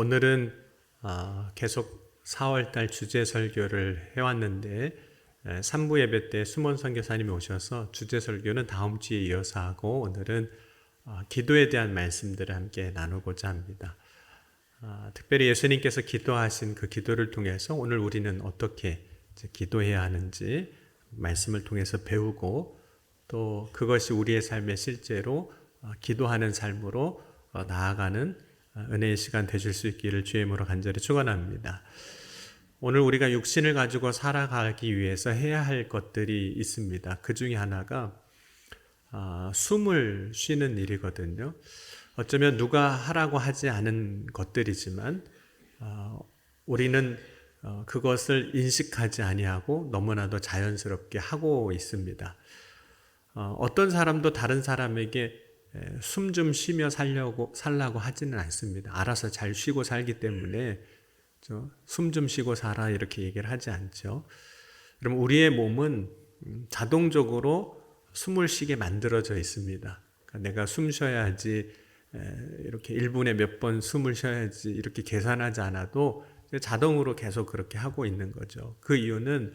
오늘은 계속 4월달 주제 설교를 해왔는데 3부 예배 때 수몬 선교사님이 오셔서 주제 설교는 다음 주에 이어서 하고 오늘은 기도에 대한 말씀들을 함께 나누고자 합니다. 특별히 예수님께서 기도하신 그 기도를 통해서 오늘 우리는 어떻게 기도해야 하는지 말씀을 통해서 배우고 또 그것이 우리의 삶에 실제로 기도하는 삶으로 나아가는 은혜의 시간 되실 수 있기를 주의 이름으로 간절히 축원합니다. 오늘 우리가 육신을 가지고 살아가기 위해서 해야 할 것들이 있습니다. 그 중에 하나가 숨을 쉬는 일이거든요. 어쩌면 누가 하라고 하지 않은 것들이지만 우리는 그것을 인식하지 아니하고 너무나도 자연스럽게 하고 있습니다. 어떤 사람도 다른 사람에게 숨 좀 쉬며 살라고 하지는 않습니다. 알아서 잘 쉬고 살기 때문에 숨 좀 쉬고 살아 이렇게 얘기를 하지 않죠. 그럼 우리의 몸은 자동적으로 숨을 쉬게 만들어져 있습니다. 그러니까 내가 숨 쉬어야지 이렇게 1분에 몇 번 숨을 쉬어야지 이렇게 계산하지 않아도 자동으로 계속 그렇게 하고 있는 거죠. 그 이유는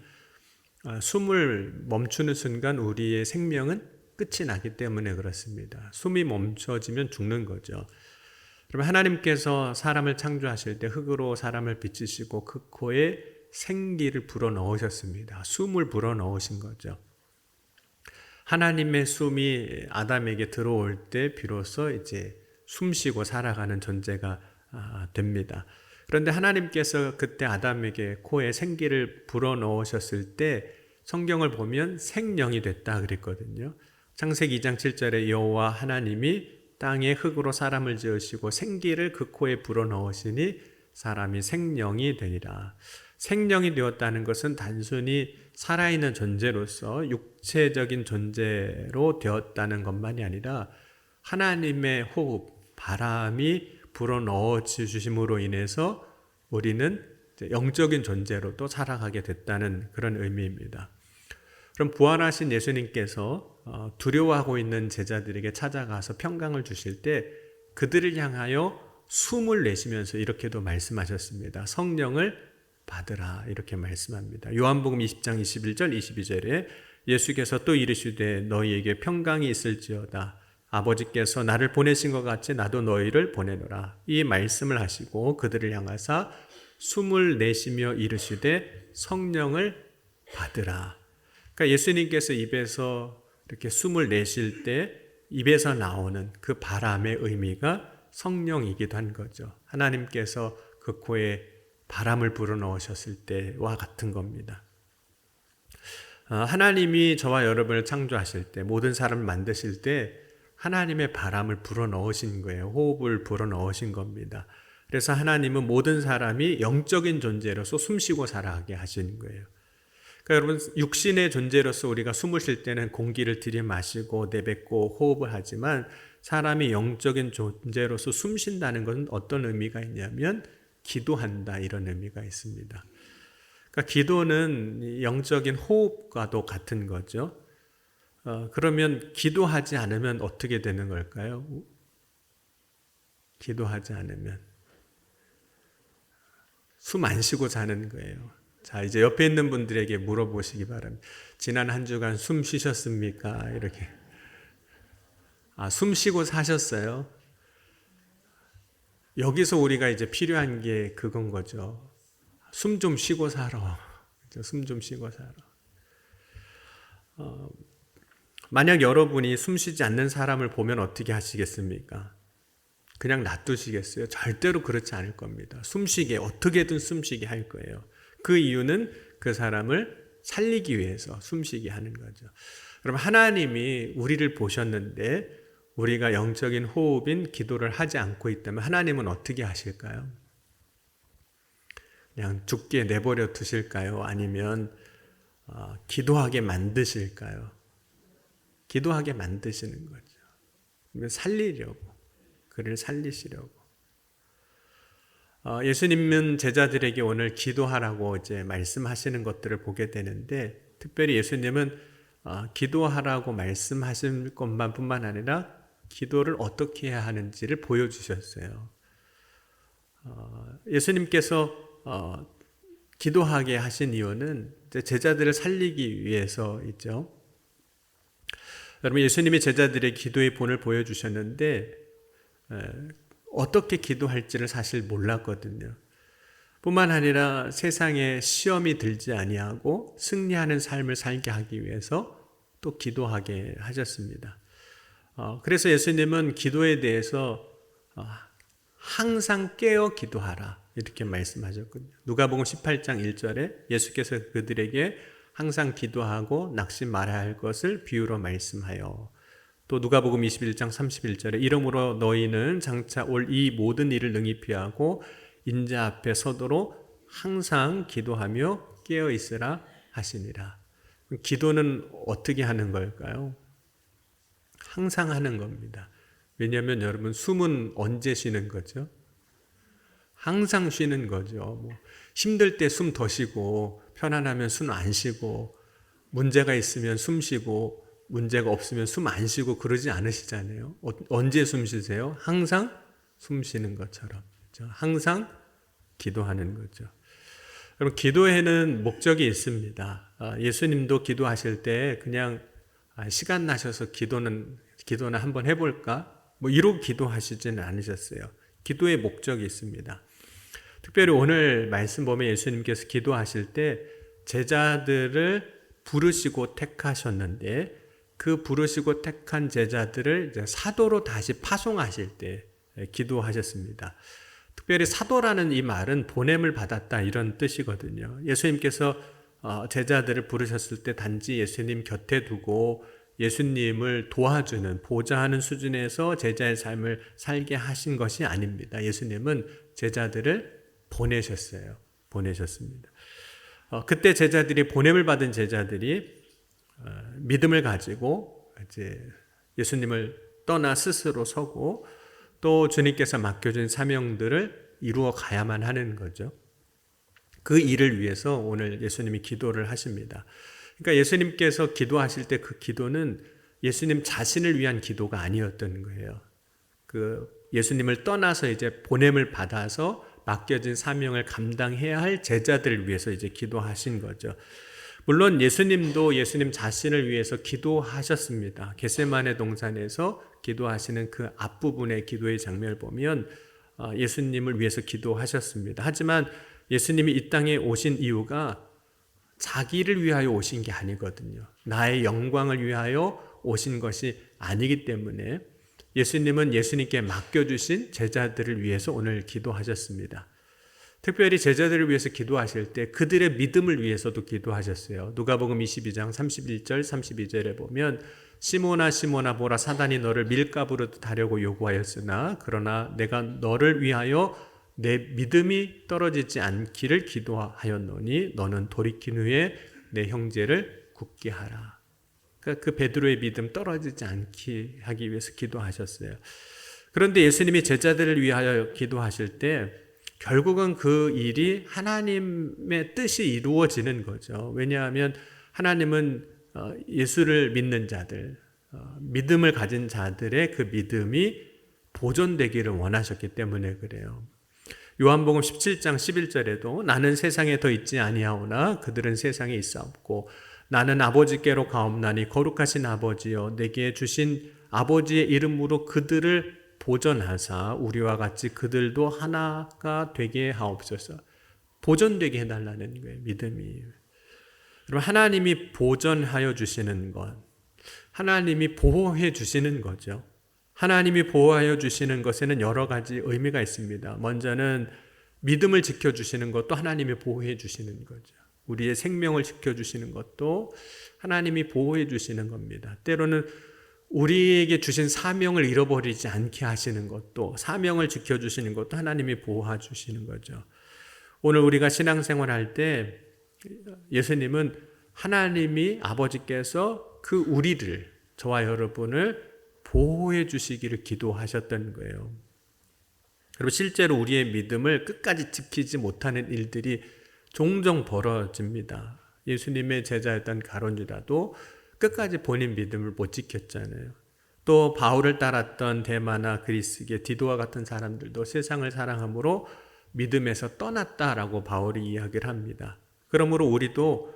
숨을 멈추는 순간 우리의 생명은 끝이 나기 때문에 그렇습니다. 숨이 멈춰지면 죽는 거죠. 그러면 하나님께서 사람을 창조하실 때 흙으로 사람을 빚으시고 그 코에 생기를 불어넣으셨습니다. 숨을 불어넣으신 거죠. 하나님의 숨이 아담에게 들어올 때 비로소 이제 숨쉬고 살아가는 존재가 됩니다. 그런데 하나님께서 그때 아담에게 코에 생기를 불어넣으셨을 때 성경을 보면 생령이 됐다 그랬거든요. 창세기 2장 7절에 여호와 하나님이 땅에 흙으로 사람을 지으시고 생기를 그 코에 불어넣으시니 사람이 생령이 되니라. 생령이 되었다는 것은 단순히 살아있는 존재로서 육체적인 존재로 되었다는 것만이 아니라 하나님의 호흡, 바람이 불어넣어 주심으로 인해서 우리는 영적인 존재로 또 살아가게 됐다는 그런 의미입니다. 그럼 부활하신 예수님께서 두려워하고 있는 제자들에게 찾아가서 평강을 주실 때 그들을 향하여 숨을 내쉬면서 이렇게도 말씀하셨습니다. 성령을 받으라 이렇게 말씀합니다. 요한복음 20장 21절 22절에 예수께서 또 이르시되 너희에게 평강이 있을지어다. 아버지께서 나를 보내신 것 같이 나도 너희를 보내노라. 이 말씀을 하시고 그들을 향하사 숨을 내쉬며 이르시되 성령을 받으라. 그러니까 예수님께서 입에서 이렇게 숨을 내쉴 때 입에서 나오는 그 바람의 의미가 성령이기도 한 거죠. 하나님께서 그 코에 바람을 불어넣으셨을 때와 같은 겁니다. 하나님이 저와 여러분을 창조하실 때 모든 사람을 만드실 때 하나님의 바람을 불어넣으신 거예요. 호흡을 불어넣으신 겁니다. 그래서 하나님은 모든 사람이 영적인 존재로서 숨쉬고 살아가게 하시는 거예요. 그러니까 여러분 육신의 존재로서 우리가 숨을 쉴 때는 공기를 들이마시고 내뱉고 호흡을 하지만 사람이 영적인 존재로서 숨 쉰다는 것은 어떤 의미가 있냐면 기도한다 이런 의미가 있습니다. 그러니까 기도는 영적인 호흡과도 같은 거죠. 그러면 기도하지 않으면 어떻게 되는 걸까요? 기도하지 않으면 숨 안 쉬고 자는 거예요. 자, 이제 옆에 있는 분들에게 물어보시기 바랍니다. 지난 한 주간 숨 쉬셨습니까? 이렇게. 숨 쉬고 사셨어요? 여기서 우리가 이제 필요한 게 그건 거죠. 숨 좀 쉬고 살아. 숨 좀 쉬고 살아. 만약 여러분이 숨 쉬지 않는 사람을 보면 어떻게 하시겠습니까? 그냥 놔두시겠어요? 절대로 그렇지 않을 겁니다. 숨쉬게, 어떻게든 숨쉬게 할 거예요. 그 이유는 그 사람을 살리기 위해서 숨쉬게 하는 거죠. 그럼 하나님이 우리를 보셨는데 우리가 영적인 호흡인 기도를 하지 않고 있다면 하나님은 어떻게 하실까요? 그냥 죽게 내버려 두실까요? 아니면 기도하게 만드실까요? 기도하게 만드시는 거죠. 살리려고, 그를 살리시려고. 예수님은 제자들에게 오늘 기도하라고 이제 말씀하시는 것들을 보게 되는데, 특별히 예수님은 기도하라고 말씀하신 것뿐만 아니라 기도를 어떻게 해야 하는지를 보여주셨어요. 예수님께서 기도하게 하신 이유는 이제 제자들을 살리기 위해서이죠. 여러분, 예수님이 제자들의 기도의 본을 보여주셨는데 어떻게 기도할지를 사실 몰랐거든요. 뿐만 아니라 세상에 시험이 들지 아니하고 승리하는 삶을 살게 하기 위해서 또 기도하게 하셨습니다. 그래서 예수님은 기도에 대해서 항상 깨어 기도하라 이렇게 말씀하셨거든요. 누가복음 18장 1절에 예수께서 그들에게 항상 기도하고 낙심 말아야 할 것을 비유로 말씀하여, 또 누가복음 21장 31절에 이러므로 너희는 장차 올 이 모든 일을 능히 피하고 인자 앞에 서도록 항상 기도하며 깨어 있으라 하시니라. 기도는 어떻게 하는 걸까요? 항상 하는 겁니다. 왜냐하면 여러분, 숨은 언제 쉬는 거죠? 항상 쉬는 거죠. 힘들 때 숨 더 쉬고, 편안하면 숨 안 쉬고, 문제가 있으면 숨 쉬고, 문제가 없으면 숨 안 쉬고 그러지 않으시잖아요. 언제 숨 쉬세요? 항상 숨 쉬는 것처럼. 항상 기도하는 거죠. 여러분, 기도에는 목적이 있습니다. 예수님도 기도하실 때 그냥 시간 나셔서 기도는 한번 해볼까? 이러고 기도하시지는 않으셨어요. 기도의 목적이 있습니다. 특별히 오늘 말씀 보면 예수님께서 기도하실 때 제자들을 부르시고 택하셨는데, 그 부르시고 택한 제자들을 이제 사도로 다시 파송하실 때 기도하셨습니다. 특별히 사도라는 이 말은 보냄을 받았다 이런 뜻이거든요. 예수님께서 제자들을 부르셨을 때 단지 예수님 곁에 두고 예수님을 도와주는, 보좌하는 수준에서 제자의 삶을 살게 하신 것이 아닙니다. 예수님은 제자들을 보내셨습니다. 그때 제자들이, 보냄을 받은 제자들이 믿음을 가지고 이제 예수님을 떠나 스스로 서고 또 주님께서 맡겨준 사명들을 이루어 가야만 하는 거죠. 그 일을 위해서 오늘 예수님이 기도를 하십니다. 그러니까 예수님께서 기도하실 때 그 기도는 예수님 자신을 위한 기도가 아니었던 거예요. 그 예수님을 떠나서 이제 보냄을 받아서 맡겨진 사명을 감당해야 할 제자들을 위해서 이제 기도하신 거죠. 물론 예수님도 예수님 자신을 위해서 기도하셨습니다. 겟세마네 동산에서 기도하시는 그 앞부분의 기도의 장면을 보면 예수님을 위해서 기도하셨습니다. 하지만 예수님이 이 땅에 오신 이유가 자기를 위하여 오신 게 아니거든요. 나의 영광을 위하여 오신 것이 아니기 때문에 예수님은 예수님께 맡겨주신 제자들을 위해서 오늘 기도하셨습니다. 특별히 제자들을 위해서 기도하실 때 그들의 믿음을 위해서도 기도하셨어요. 누가복음 22장 31절 32절에 보면 시몬아 시몬아 보라, 사단이 너를 밀가부로 다려고 요구하였으나 그러나 내가 너를 위하여 내 믿음이 떨어지지 않기를 기도하였노니 너는 돌이킨 후에 내 형제를 굳게 하라. 그러니까 그 베드로의 믿음 떨어지지 않게 하기 위해서 기도하셨어요. 그런데 예수님이 제자들을 위하여 기도하실 때 결국은 그 일이 하나님의 뜻이 이루어지는 거죠. 왜냐하면 하나님은 예수를 믿는 자들, 믿음을 가진 자들의 그 믿음이 보존되기를 원하셨기 때문에 그래요. 요한복음 17장 11절에도 나는 세상에 더 있지 아니하오나 그들은 세상에 있사옵고 나는 아버지께로 가옵나니 거룩하신 아버지여 내게 주신 아버지의 이름으로 그들을 보존하사 우리와 같이 그들도 하나가 되게 하옵소서. 보존되게 해달라는 거예요. 믿음이. 여러분, 하나님이 보존하여 주시는 것, 하나님이 보호해 주시는 거죠. 하나님이 보호하여 주시는 것에는 여러 가지 의미가 있습니다. 먼저는 믿음을 지켜주시는 것도 하나님이 보호해 주시는 거죠. 우리의 생명을 지켜주시는 것도 하나님이 보호해 주시는 겁니다. 때로는 우리에게 주신 사명을 잃어버리지 않게 하시는 것도, 사명을 지켜주시는 것도 하나님이 보호해 주시는 거죠. 오늘 우리가 신앙생활할 때 예수님은 하나님이 아버지께서 그 우리를, 저와 여러분을 보호해 주시기를 기도하셨던 거예요. 그리고 실제로 우리의 믿음을 끝까지 지키지 못하는 일들이 종종 벌어집니다. 예수님의 제자였던 가룟 유다도 끝까지 본인 믿음을 못 지켰잖아요. 또 바울을 따랐던 데마나 그리스계 디도와 같은 사람들도 세상을 사랑함으로 믿음에서 떠났다라고 바울이 이야기를 합니다. 그러므로 우리도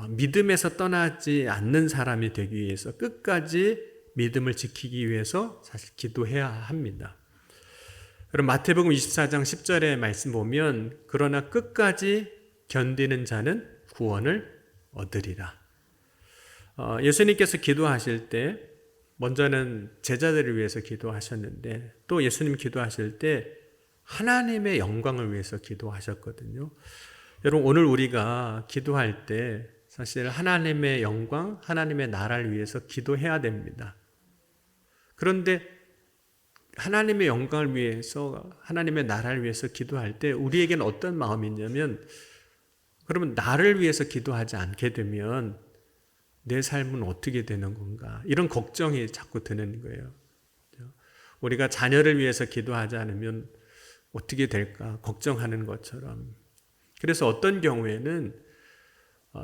믿음에서 떠나지 않는 사람이 되기 위해서 끝까지 믿음을 지키기 위해서 사실 기도해야 합니다. 그럼 마태복음 24장 10절의 말씀 보면 그러나 끝까지 견디는 자는 구원을 얻으리라. 예수님께서 기도하실 때 먼저는 제자들을 위해서 기도하셨는데 또 예수님 기도하실 때 하나님의 영광을 위해서 기도하셨거든요. 여러분 오늘 우리가 기도할 때 사실 하나님의 영광, 하나님의 나라를 위해서 기도해야 됩니다. 그런데 하나님의 영광을 위해서, 하나님의 나라를 위해서 기도할 때 우리에게는 어떤 마음이 있냐면 그러면 나를 위해서 기도하지 않게 되면 내 삶은 어떻게 되는 건가? 이런 걱정이 자꾸 드는 거예요. 우리가 자녀를 위해서 기도하지 않으면 어떻게 될까? 걱정하는 것처럼. 그래서 어떤 경우에는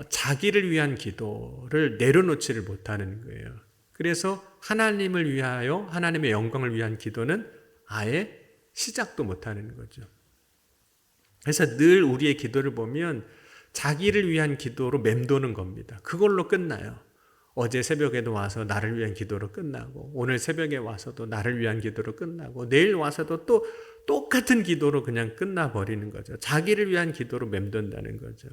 자기를 위한 기도를 내려놓지를 못하는 거예요. 그래서 하나님을 위하여 하나님의 영광을 위한 기도는 아예 시작도 못하는 거죠. 그래서 늘 우리의 기도를 보면 자기를 위한 기도로 맴도는 겁니다. 그걸로 끝나요. 어제 새벽에도 와서 나를 위한 기도로 끝나고 오늘 새벽에 와서도 나를 위한 기도로 끝나고 내일 와서도 또 똑같은 기도로 그냥 끝나버리는 거죠. 자기를 위한 기도로 맴돈다는 거죠.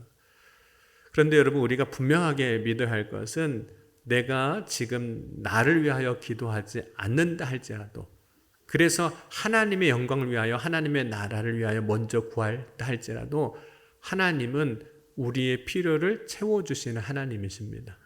그런데 여러분 우리가 분명하게 믿어야 할 것은 내가 지금 나를 위하여 기도하지 않는다 할지라도 그래서 하나님의 영광을 위하여 하나님의 나라를 위하여 먼저 구한다 할지라도 하나님은 우리의 필요를 채워주시는 하나님이십니다.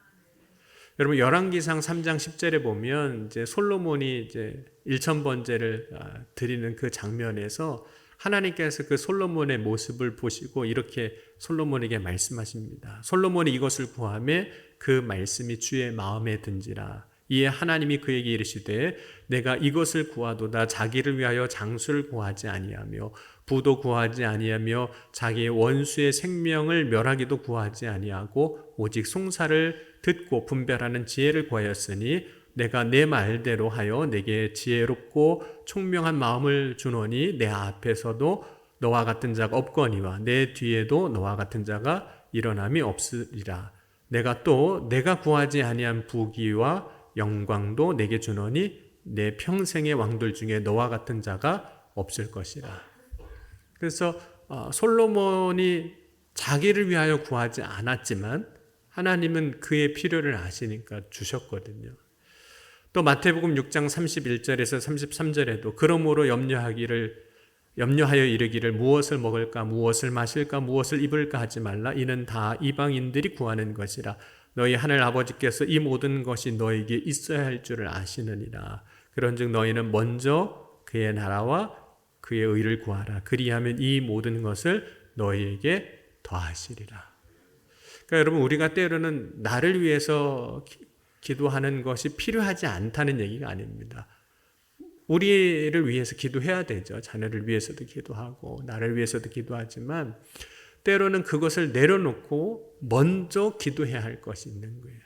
여러분 열왕기상 3장 10절에 보면 이제 솔로몬이 이제 1000번제를 드리는 그 장면에서 하나님께서 그 솔로몬의 모습을 보시고 이렇게 솔로몬에게 말씀하십니다. 솔로몬이 이것을 구하매 그 말씀이 주의 마음에 든지라. 이에 하나님이 그에게 이르시되 내가 이것을 구하도다 자기를 위하여 장수를 구하지 아니하며 부도 구하지 아니하며 자기의 원수의 생명을 멸하기도 구하지 아니하고 오직 송사를 듣고 분별하는 지혜를 구하였으니 내가 내 말대로 하여 내게 지혜롭고 총명한 마음을 주노니 내 앞에서도 너와 같은 자가 없거니와 내 뒤에도 너와 같은 자가 일어남이 없으리라. 내가 또 내가 구하지 아니한 부귀와 영광도 내게 주노니 내 평생의 왕들 중에 너와 같은 자가 없을 것이라. 그래서 솔로몬이 자기를 위하여 구하지 않았지만 하나님은 그의 필요를 아시니까 주셨거든요. 또 마태복음 6장 31절에서 33절에도 그러므로 염려하여 이르기를 무엇을 먹을까 무엇을 마실까 무엇을 입을까 하지 말라. 이는 다 이방인들이 구하는 것이라. 너희 하늘 아버지께서 이 모든 것이 너에게 있어야 할 줄을 아시느니라. 그런즉 너희는 먼저 그의 나라와 그의 의를 구하라. 그리하면 이 모든 것을 너희에게 더하시리라. 그러니까 여러분 우리가 때로는 나를 위해서 기도하는 것이 필요하지 않다는 얘기가 아닙니다. 우리를 위해서 기도해야 되죠. 자녀를 위해서도 기도하고 나를 위해서도 기도하지만 때로는 그것을 내려놓고 먼저 기도해야 할 것이 있는 거예요.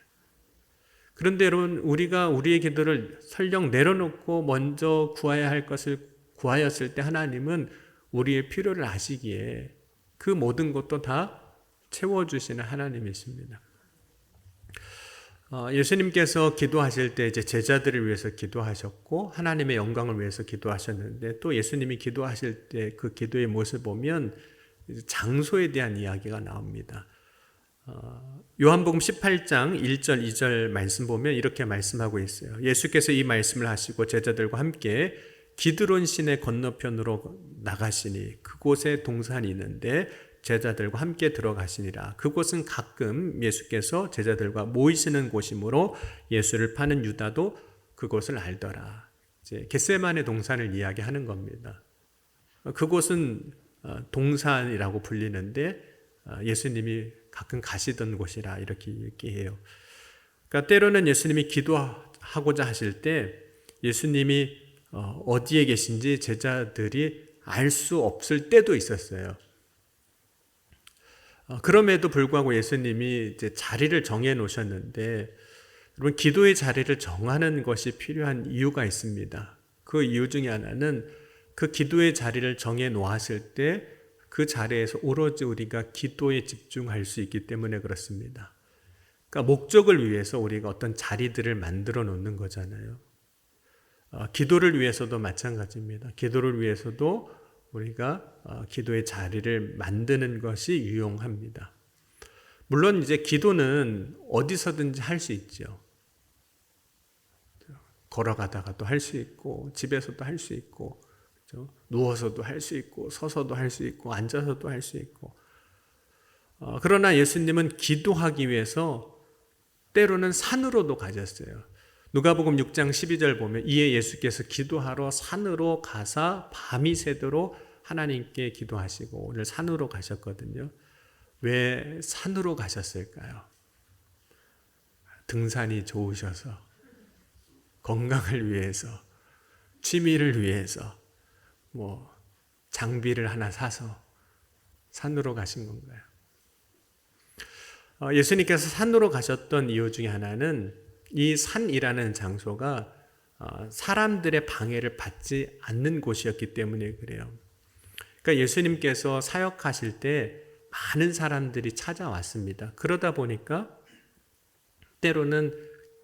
그런데 여러분 우리가 우리의 기도를 설령 내려놓고 먼저 구해야 할 것을 구하였을 때 하나님은 우리의 필요를 아시기에 그 모든 것도 다 채워주시는 하나님이십니다. 예수님께서 기도하실 때 이제 제자들을 위해서 기도하셨고 하나님의 영광을 위해서 기도하셨는데 또 예수님이 기도하실 때 그 기도의 모습을 보면 장소에 대한 이야기가 나옵니다. 요한복음 18장 1절 2절 말씀 보면 이렇게 말씀하고 있어요. 예수께서 이 말씀을 하시고 제자들과 함께 기드론 시내 건너편으로 나가시니 그곳에 동산이 있는데 제자들과 함께 들어가시니라. 그곳은 가끔 예수께서 제자들과 모이시는 곳이므로 예수를 파는 유다도 그곳을 알더라. 이제 겟세마네 동산을 이야기하는 겁니다. 그곳은 동산이라고 불리는데 예수님이 가끔 가시던 곳이라 이렇게 얘기해요. 그러니까 때로는 예수님이 기도하고자 하실 때 예수님이 어디에 계신지 제자들이 알 수 없을 때도 있었어요. 그럼에도 불구하고 예수님이 이제 자리를 정해 놓으셨는데 여러분 기도의 자리를 정하는 것이 필요한 이유가 있습니다. 그 이유 중에 하나는 그 기도의 자리를 정해 놓았을 때 그 자리에서 오로지 우리가 기도에 집중할 수 있기 때문에 그렇습니다. 그러니까 목적을 위해서 우리가 어떤 자리들을 만들어 놓는 거잖아요. 기도를 위해서도 마찬가지입니다. 기도를 위해서도 우리가 기도의 자리를 만드는 것이 유용합니다. 물론 이제 기도는 어디서든지 할 수 있죠. 걸어가다가도 할 수 있고, 집에서도 할 수 있고, 그렇죠? 누워서도 할 수 있고, 서서도 할 수 있고, 앉아서도 할 수 있고. 그러나 예수님은 기도하기 위해서 때로는 산으로도 가셨어요. 누가복음 6장 12절 보면 이에 예수께서 기도하러 산으로 가사 밤이 새도록 하나님께 기도하시고 오늘 산으로 가셨거든요. 왜 산으로 가셨을까요? 등산이 좋으셔서, 건강을 위해서, 취미를 위해서, 장비를 하나 사서 산으로 가신 건가요? 예수님께서 산으로 가셨던 이유 중에 하나는 이 산이라는 장소가 사람들의 방해를 받지 않는 곳이었기 때문에 그래요. 그러니까 예수님께서 사역하실 때 많은 사람들이 찾아왔습니다. 그러다 보니까 때로는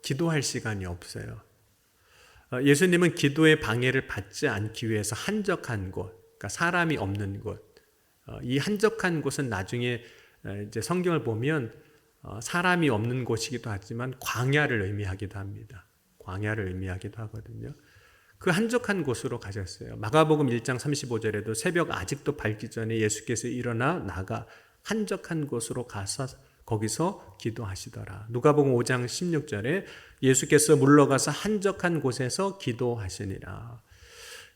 기도할 시간이 없어요. 예수님은 기도의 방해를 받지 않기 위해서 한적한 곳, 그러니까 사람이 없는 곳, 이 한적한 곳은 나중에 이제 성경을 보면 사람이 없는 곳이기도 하지만 광야를 의미하기도 합니다. 광야를 의미하기도 하거든요. 그 한적한 곳으로 가셨어요. 마가복음 1장 35절에도 새벽 아직도 밝기 전에 예수께서 일어나 나가 한적한 곳으로 가서 거기서 기도하시더라. 누가복음 5장 16절에 예수께서 물러가서 한적한 곳에서 기도하시니라.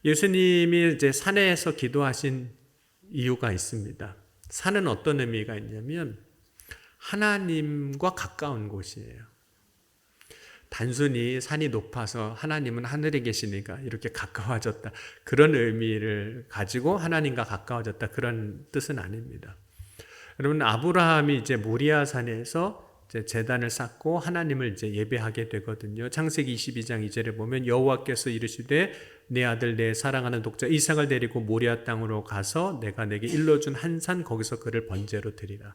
예수님이 이제 산에서 기도하신 이유가 있습니다. 산은 어떤 의미가 있냐면 하나님과 가까운 곳이에요. 단순히 산이 높아서 하나님은 하늘에 계시니까 이렇게 가까워졌다, 그런 의미를 가지고 하나님과 가까워졌다, 그런 뜻은 아닙니다. 여러분, 아브라함이 이제 모리아 산에서 이제 제단을 쌓고 하나님을 이제 예배하게 되거든요. 창세기 22장 2절에 보면 여호와께서 이르시되 내 아들 내 사랑하는 독자 이삭을 데리고 모리아 땅으로 가서 내가 내게 일러준 한 산 거기서 그를 번제로 드리라.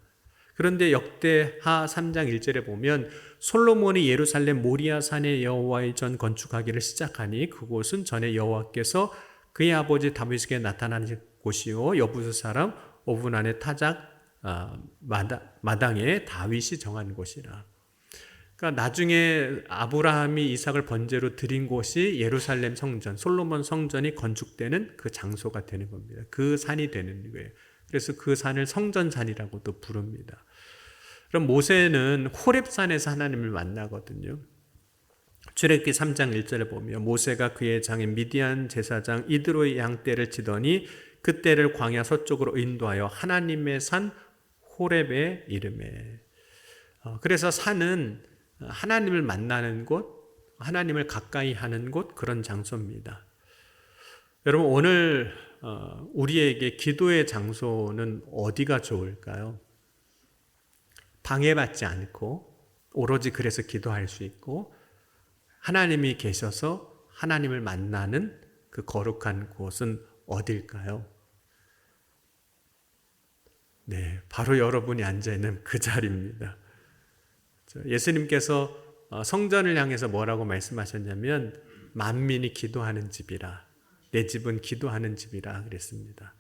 그런데 역대하 3장 1절에 보면 솔로몬이 예루살렘 모리아 산에 여호와의 전 건축하기를 시작하니 그곳은 전에 여호와께서 그의 아버지 다윗에게 나타나는 곳이요 여부스 사람 오브난의 타작 마당에 다윗이 정한 곳이라. 그러니까 나중에 아브라함이 이삭을 번제로 드린 곳이 예루살렘 성전, 솔로몬 성전이 건축되는 그 장소가 되는 겁니다. 그 산이 되는 거예요. 그래서 그 산을 성전산이라고도 부릅니다. 그럼 모세는 호렙산에서 하나님을 만나거든요. 출애굽기 3장 1절에 보면 모세가 그의 장인 미디안 제사장 이드로의 양떼를 치더니 그 떼를 광야 서쪽으로 인도하여 하나님의 산 호렙에 이르매. 그래서 산은 하나님을 만나는 곳, 하나님을 가까이 하는 곳, 그런 장소입니다. 여러분, 오늘 우리에게 기도의 장소는 어디가 좋을까요? 방해받지 않고 오로지 그래서 기도할 수 있고 하나님이 계셔서 하나님을 만나는 그 거룩한 곳은 어딜까요? 네, 바로 여러분이 앉아있는 그 자리입니다. 예수님께서 성전을 향해서 뭐라고 말씀하셨냐면 만민이 기도하는 집이라, 내 집은 기도하는 집이라 그랬습니다.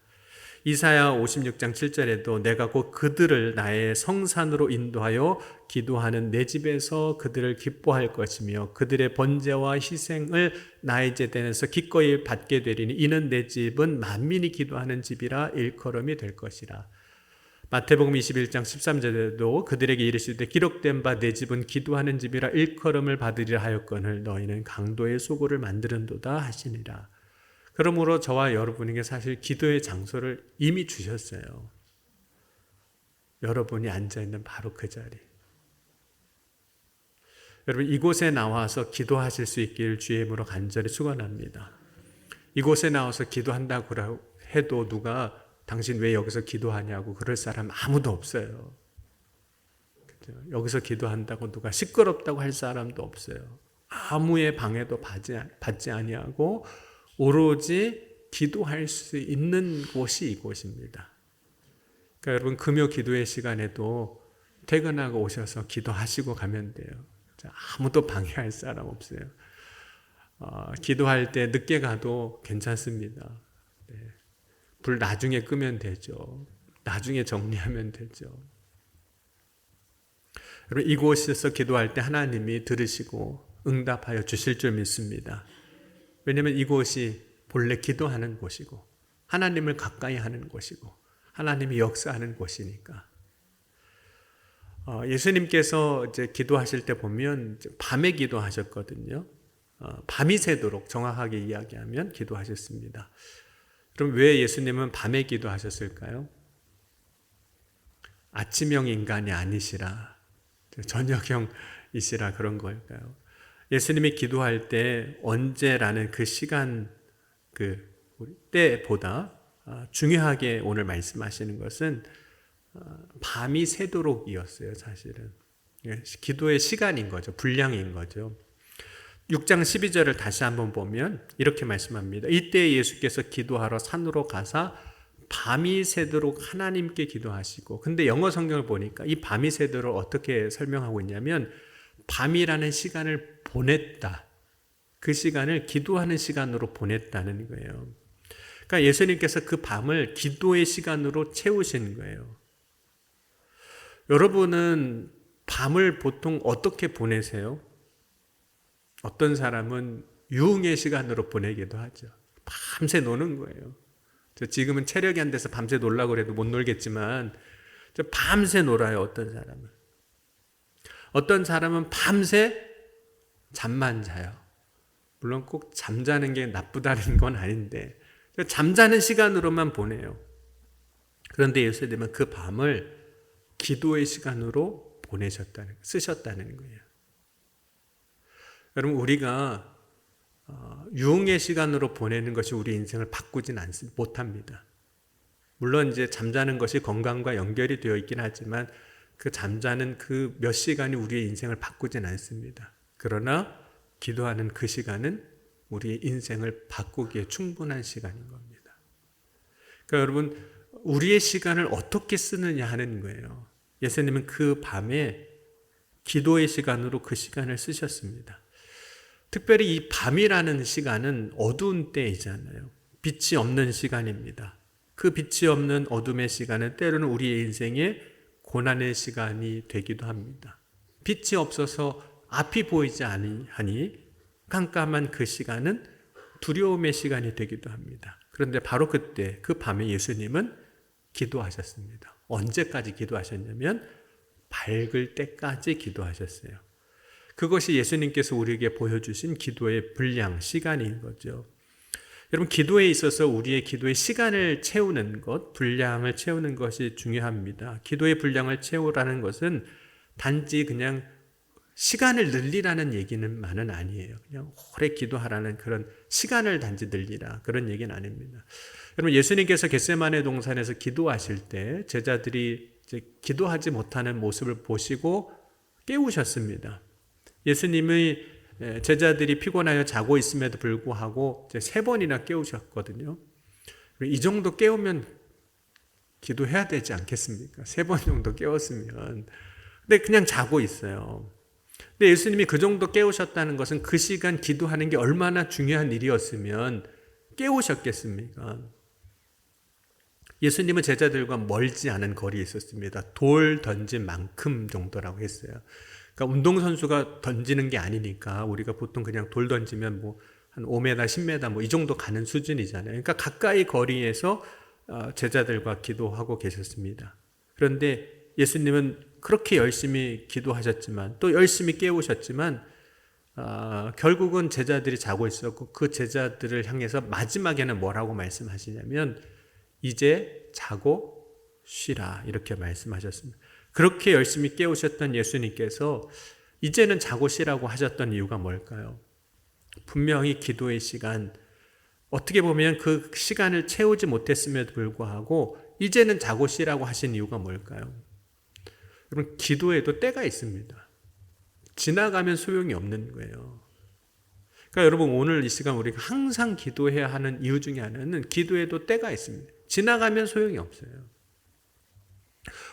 이사야 56장 7절에도 내가 곧 그들을 나의 성산으로 인도하여 기도하는 내 집에서 그들을 기뻐할 것이며 그들의 번제와 희생을 나의 제단에서 기꺼이 받게 되리니 이는 내 집은 만민이 기도하는 집이라 일컬음이 될 것이라. 마태복음 21장 13절에도 그들에게 이르시되 기록된 바 내 집은 기도하는 집이라 일컬음을 받으리라 하였거늘 너희는 강도의 소굴을 만드는도다 하시니라. 그러므로 저와 여러분에게 사실 기도의 장소를 이미 주셨어요. 여러분이 앉아있는 바로 그 자리. 여러분, 이곳에 나와서 기도하실 수 있기를 주의 이름으로 간절히 축원합니다. 이곳에 나와서 기도한다고 해도 누가 당신 왜 여기서 기도하냐고 그럴 사람 아무도 없어요. 여기서 기도한다고 누가 시끄럽다고 할 사람도 없어요. 아무의 방해도 받지 아니하고 오로지 기도할 수 있는 곳이 이곳입니다. 그러니까 여러분 금요 기도의 시간에도 퇴근하고 오셔서 기도하시고 가면 돼요. 아무도 방해할 사람 없어요. 기도할 때 늦게 가도 괜찮습니다. 네. 불 나중에 끄면 되죠. 나중에 정리하면 되죠. 여러분 이곳에서 기도할 때 하나님이 들으시고 응답하여 주실 줄 믿습니다. 왜냐하면 이곳이 본래 기도하는 곳이고 하나님을 가까이 하는 곳이고 하나님이 역사하는 곳이니까. 예수님께서 이제 기도하실 때 보면 밤에 기도하셨거든요. 밤이 새도록 정확하게 이야기하면 기도하셨습니다. 그럼 왜 예수님은 밤에 기도하셨을까요? 아침형 인간이 아니시라, 저녁형이시라 그런 걸까요? 예수님이 기도할 때 언제라는 그 시간, 그 때보다 중요하게 오늘 말씀하시는 것은 밤이 새도록이었어요, 사실은. 기도의 시간인 거죠. 분량인 거죠. 6장 12절을 다시 한번 보면 이렇게 말씀합니다. 이때 예수께서 기도하러 산으로 가사 밤이 새도록 하나님께 기도하시고, 근데 영어 성경을 보니까 이 밤이 새도록 어떻게 설명하고 있냐면 밤이라는 시간을 보냈다. 그 시간을 기도하는 시간으로 보냈다는 거예요. 그러니까 예수님께서 그 밤을 기도의 시간으로 채우신 거예요. 여러분은 밤을 보통 어떻게 보내세요? 어떤 사람은 유흥의 시간으로 보내기도 하죠. 밤새 노는 거예요. 지금은 체력이 안 돼서 밤새 놀라고 해도 못 놀겠지만 밤새 놀아요. 어떤 사람은 밤새 잠만 자요. 물론 꼭 잠자는 게 나쁘다는 건 아닌데 잠자는 시간으로만 보내요. 그런데 예수님은 그 밤을 기도의 시간으로 쓰셨다는 거예요. 여러분 우리가 유흥의 시간으로 보내는 것이 우리 인생을 바꾸진 못합니다. 물론 이제 잠자는 것이 건강과 연결이 되어 있긴 하지만 그 잠자는 그 몇 시간이 우리의 인생을 바꾸진 않습니다. 그러나 기도하는 그 시간은 우리의 인생을 바꾸기에 충분한 시간인 겁니다. 그러니까 여러분 우리의 시간을 어떻게 쓰느냐 하는 거예요. 예수님은 그 밤에 기도의 시간으로 그 시간을 쓰셨습니다. 특별히 이 밤이라는 시간은 어두운 때이잖아요. 빛이 없는 시간입니다. 그 빛이 없는 어둠의 시간은 때로는 우리의 인생의 고난의 시간이 되기도 합니다. 빛이 없어서 앞이 보이지 아니하니 깜깜한 그 시간은 두려움의 시간이 되기도 합니다. 그런데 바로 그때 그 밤에 예수님은 기도하셨습니다. 언제까지 기도하셨냐면 밝을 때까지 기도하셨어요. 그것이 예수님께서 우리에게 보여주신 기도의 분량, 시간인 거죠. 여러분 기도에 있어서 우리의 기도의 시간을 채우는 것, 분량을 채우는 것이 중요합니다. 기도의 분량을 채우라는 것은 단지 그냥 시간을 늘리라는 얘기는만은 아니에요. 그냥 오래 기도하라는 그런 시간을 단지 늘리라 그런 얘기는 아닙니다. 여러분 예수님께서 겟세마네 동산에서 기도하실 때 제자들이 이제 기도하지 못하는 모습을 보시고 깨우셨습니다. 예수님의 제자들이 피곤하여 자고 있음에도 불구하고 3번이나 깨우셨거든요. 이 정도 깨우면 기도해야 되지 않겠습니까? 3번 정도 깨웠으면. 근데 그냥 자고 있어요. 근데 예수님이 그 정도 깨우셨다는 것은 그 시간 기도하는 게 얼마나 중요한 일이었으면 깨우셨겠습니까? 예수님은 제자들과 멀지 않은 거리에 있었습니다. 돌 던진 만큼 정도라고 했어요. 그러니까 운동선수가 던지는 게 아니니까 우리가 보통 그냥 돌 던지면 뭐 한 5m, 10m 뭐 이 정도 가는 수준이잖아요. 그러니까 가까이 거리에서 제자들과 기도하고 계셨습니다. 그런데 예수님은 그렇게 열심히 기도하셨지만 또 열심히 깨우셨지만 결국은 제자들이 자고 있었고 그 제자들을 향해서 마지막에는 뭐라고 말씀하시냐면 이제 자고 쉬라 이렇게 말씀하셨습니다. 그렇게 열심히 깨우셨던 예수님께서 이제는 자고 쉬라고 하셨던 이유가 뭘까요? 분명히 기도의 시간, 어떻게 보면 그 시간을 채우지 못했음에도 불구하고 이제는 자고 쉬라고 하신 이유가 뭘까요? 여러분 기도에도 때가 있습니다. 지나가면 소용이 없는 거예요. 그러니까 여러분 오늘 이 시간 우리가 항상 기도해야 하는 이유 중에 하나는 기도에도 때가 있습니다. 지나가면 소용이 없어요.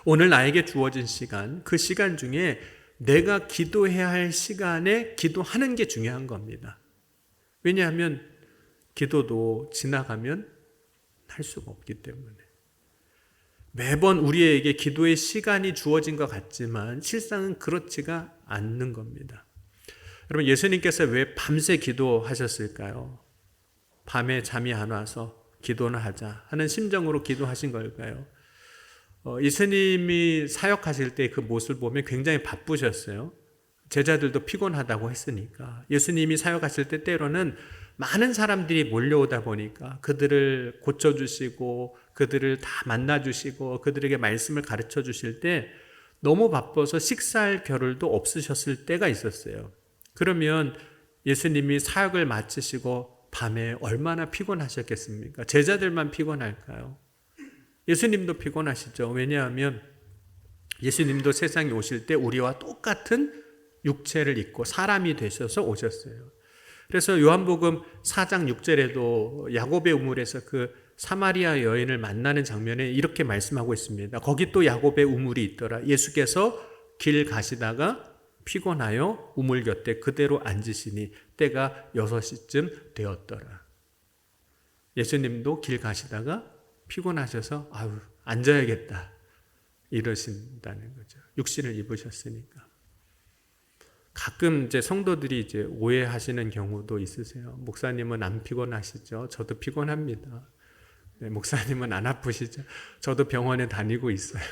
오늘 나에게 주어진 시간, 그 시간 중에 내가 기도해야 할 시간에 기도하는 게 중요한 겁니다. 왜냐하면 기도도 지나가면 할 수가 없기 때문에. 매번 우리에게 기도의 시간이 주어진 것 같지만 실상은 그렇지가 않는 겁니다. 여러분, 예수님께서 왜 밤새 기도하셨을까요? 밤에 잠이 안 와서 기도나 하자 하는 심정으로 기도하신 걸까요? 예수님이 사역하실 때 그 모습을 보면 굉장히 바쁘셨어요. 제자들도 피곤하다고 했으니까. 예수님이 사역하실 때 때로는 많은 사람들이 몰려오다 보니까 그들을 고쳐주시고 그들을 다 만나주시고 그들에게 말씀을 가르쳐 주실 때 너무 바빠서 식사할 겨를도 없으셨을 때가 있었어요. 그러면 예수님이 사역을 마치시고 밤에 얼마나 피곤하셨겠습니까? 제자들만 피곤할까요? 예수님도 피곤하시죠. 왜냐하면 예수님도 세상에 오실 때 우리와 똑같은 육체를 입고 사람이 되셔서 오셨어요. 그래서 요한복음 4장 6절에도 야곱의 우물에서 그 사마리아 여인을 만나는 장면에 이렇게 말씀하고 있습니다. 거기 또 야곱의 우물이 있더라. 예수께서 길 가시다가 피곤하여 우물 곁에 그대로 앉으시니 때가 6시쯤 되었더라. 예수님도 길 가시다가 피곤하셔서 앉아야겠다 이러신다는 거죠. 육신을 입으셨으니까. 가끔 이제 성도들이 이제 오해하시는 경우도 있으세요. 목사님은 안 피곤하시죠? 저도 피곤합니다. 네, 목사님은 안 아프시죠? 저도 병원에 다니고 있어요.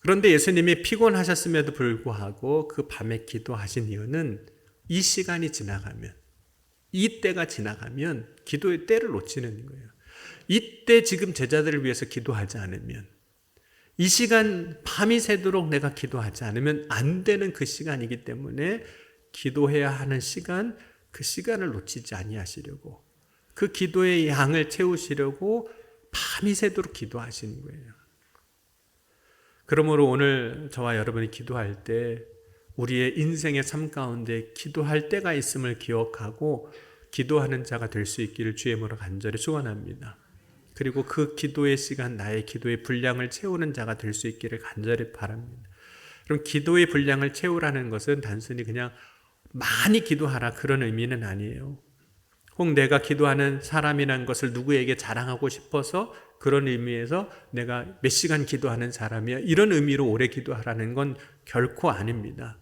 그런데 예수님이 피곤하셨음에도 불구하고 그 밤에 기도하신 이유는 이 시간이 지나가면, 이 때가 지나가면 기도의 때를 놓치는 거예요. 이때 지금 제자들을 위해서 기도하지 않으면, 이 시간 밤이 새도록 내가 기도하지 않으면 안 되는 그 시간이기 때문에 기도해야 하는 시간, 그 시간을 놓치지 아니하시려고, 그 기도의 양을 채우시려고 밤이 새도록 기도하시는 거예요. 그러므로 오늘 저와 여러분이 기도할 때 우리의 인생의 삶 가운데 기도할 때가 있음을 기억하고 기도하는 자가 될 수 있기를 주의 이름으로 간절히 축원합니다. 그리고 그 기도의 시간, 나의 기도의 분량을 채우는 자가 될 수 있기를 간절히 바랍니다. 그럼 기도의 분량을 채우라는 것은 단순히 그냥 많이 기도하라 그런 의미는 아니에요. 혹 내가 기도하는 사람이라는 것을 누구에게 자랑하고 싶어서 그런 의미에서 내가 몇 시간 기도하는 사람이야 이런 의미로 오래 기도하라는 건 결코 아닙니다.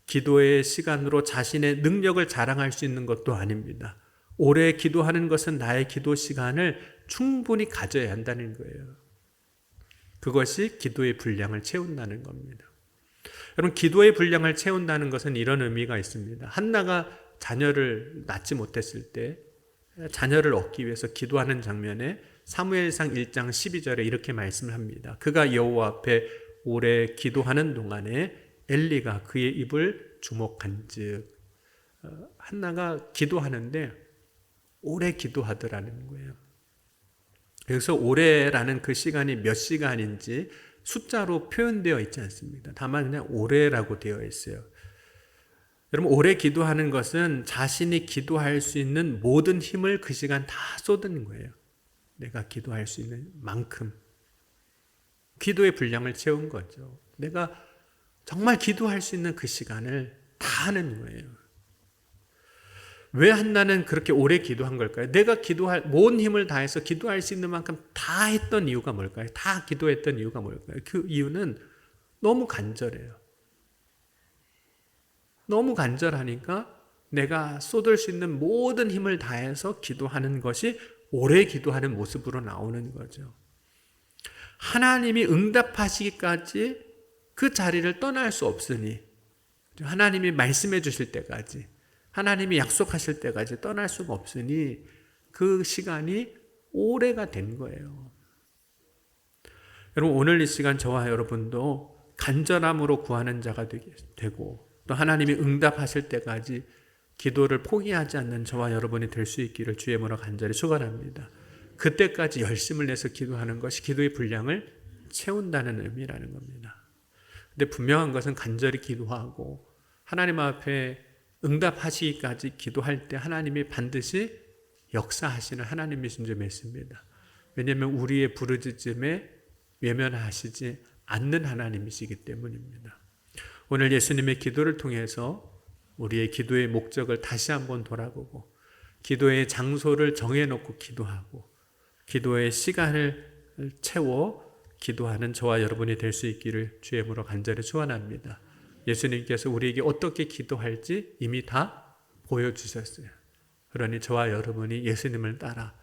기도의 시간으로 자신의 능력을 자랑할 수 있는 것도 아닙니다. 오래 기도하는 것은 나의 기도 시간을 충분히 가져야 한다는 거예요. 그것이 기도의 분량을 채운다는 겁니다. 여러분, 기도의 분량을 채운다는 것은 이런 의미가 있습니다. 한나가 자녀를 낳지 못했을 때 자녀를 얻기 위해서 기도하는 장면에 사무엘상 1장 12절에 이렇게 말씀을 합니다. 그가 여호와 앞에 오래 기도하는 동안에 엘리가 그의 입을 주목한즉, 한나가 기도하는데 오래 기도하더라는 거예요. 여기서 오래라는 그 시간이 몇 시간인지 숫자로 표현되어 있지 않습니다. 다만 그냥 오래라고 되어 있어요. 여러분, 오래 기도하는 것은 자신이 기도할 수 있는 모든 힘을 그 시간 다 쏟는 거예요. 내가 기도할 수 있는 만큼. 기도의 분량을 채운 거죠. 내가 정말 기도할 수 있는 그 시간을 다 하는 거예요. 왜 한나는 그렇게 오래 기도한 걸까요? 내가 모든 힘을 다해서 기도할 수 있는 만큼 다 했던 이유가 뭘까요? 다 기도했던 이유가 뭘까요? 그 이유는 너무 간절해요. 너무 간절하니까 내가 쏟을 수 있는 모든 힘을 다해서 기도하는 것이 오래 기도하는 모습으로 나오는 거죠. 하나님이 응답하시기까지 그 자리를 떠날 수 없으니, 하나님이 말씀해 주실 때까지, 하나님이 약속하실 때까지 떠날 수가 없으니 그 시간이 오래가 된 거예요. 여러분, 오늘 이 시간 저와 여러분도 간절함으로 구하는 자가 되고 또 하나님이 응답하실 때까지 기도를 포기하지 않는 저와 여러분이 될 수 있기를 주의 이름으로 간절히 축원합니다. 그때까지 열심을 내서 기도하는 것이 기도의 분량을 채운다는 의미라는 겁니다. 근데 분명한 것은 간절히 기도하고 하나님 앞에 응답하시기까지 기도할 때 하나님이 반드시 역사하시는 하나님이신 줄 믿습니다. 왜냐하면 우리의 부르짖음에 외면하시지 않는 하나님이시기 때문입니다. 오늘 예수님의 기도를 통해서 우리의 기도의 목적을 다시 한번 돌아보고 기도의 장소를 정해놓고 기도하고 기도의 시간을 채워 기도하는 저와 여러분이 될 수 있기를 주의 이름으로 간절히 축원합니다. 예수님께서 우리에게 어떻게 기도할지 이미 다 보여주셨어요. 그러니 저와 여러분이 예수님을 따라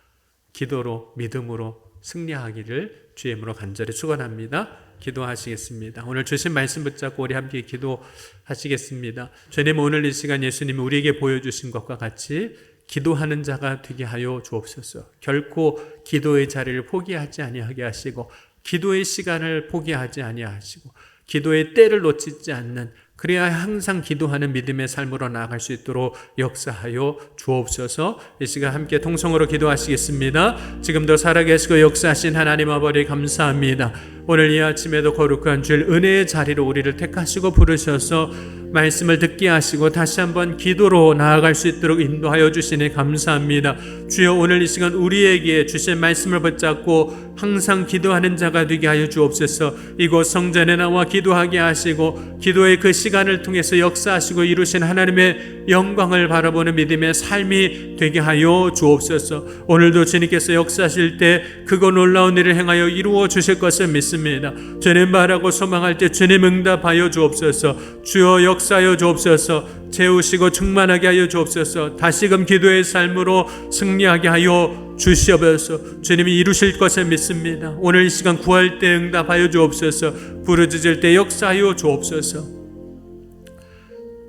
기도로 믿음으로 승리하기를 주의 이름으로 간절히 축원합니다. 기도하시겠습니다. 오늘 주신 말씀 붙잡고 우리 함께 기도하시겠습니다. 주님, 오늘 이 시간 예수님이 우리에게 보여주신 것과 같이 기도하는 자가 되게 하여 주옵소서. 결코 기도의 자리를 포기하지 아니하게 하시고 기도의 시간을 포기하지 아니하시고 기도의 때를 놓치지 않는, 그래야 항상 기도하는 믿음의 삶으로 나아갈 수 있도록 역사하여 주옵소서. 이 시간 함께 통성으로 기도하시겠습니다. 지금도 살아계시고 역사하신 하나님 아버지 감사합니다. 오늘 이 아침에도 거룩한 주일 은혜의 자리로 우리를 택하시고 부르셔서 말씀을 듣게 하시고 다시 한번 기도로 나아갈 수 있도록 인도하여 주시니 감사합니다. 주여, 오늘 이 시간 우리에게 주신 말씀을 붙잡고 항상 기도하는 자가 되게 하여 주옵소서. 이곳 성전에 나와 기도하게 하시고 기도의 그 시간을 통해서 역사하시고 이루신 하나님의 영광을 바라보는 믿음의 삶이 되게 하여 주옵소서. 오늘도 주님께서 역사하실 때 그거 놀라운 일을 행하여 이루어 주실 것을 믿습니다. 주님 바라고 소망할 때 주님 응답하여 주옵소서. 주여 역사하여 주옵소서. 채우시고 충만하게 하여 주옵소서. 다시금 기도의 삶으로 승리하게 하여 주시옵소서. 주님이 이루실 것을 믿습니다. 오늘 이 시간 구할 때 응답하여 주옵소서. 부르짖을 때 역사하여 주옵소서.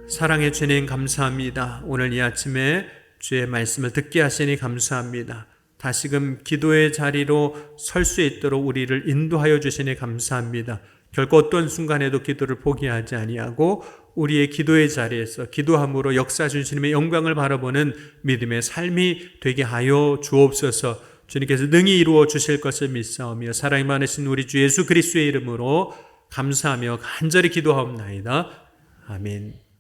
사랑의 주님 감사합니다. 오늘 이 아침에 주의 말씀을 듣게 하시니 감사합니다. 다시금 기도의 자리로 설 수 있도록 우리를 인도하여 주시니 감사합니다. 결코 어떤 순간에도 기도를 포기하지 아니하고 우리의 기도의 자리에서 기도함으로 역사하신 주님의 영광을 바라보는 믿음의 삶이 되게 하여 주옵소서. 주님께서 능히 이루어 주실 것을 믿사오며 사랑이 많으신 우리 주 예수 그리스도의 이름으로 감사하며 간절히 기도하옵나이다. 아멘.